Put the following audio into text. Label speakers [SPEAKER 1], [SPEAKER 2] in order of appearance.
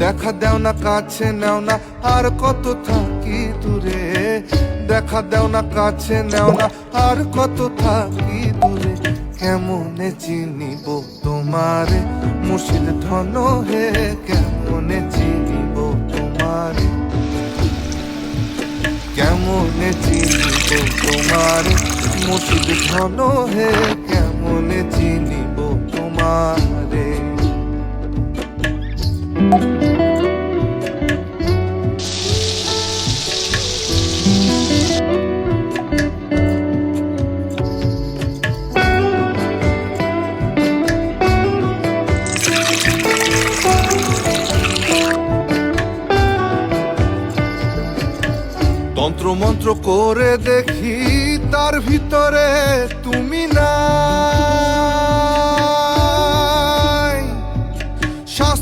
[SPEAKER 1] দেখা দেও না কাছে নেও না আর কত থাকি দূরে, দেখা দেও না কাছে নেও না আর কত থাকি দূরে। কেমনে চিনিব তোমারে মুর্শিদ ধন হে, কেমনে চিনিব তোমারে, কেমনে চিনিব তোমারে মুর্শিদ ধন হে, কেমনে চিনিব তোমারে। তন্ত্র মন্ত্র করে দেখি তার ভিতরে তুমি না,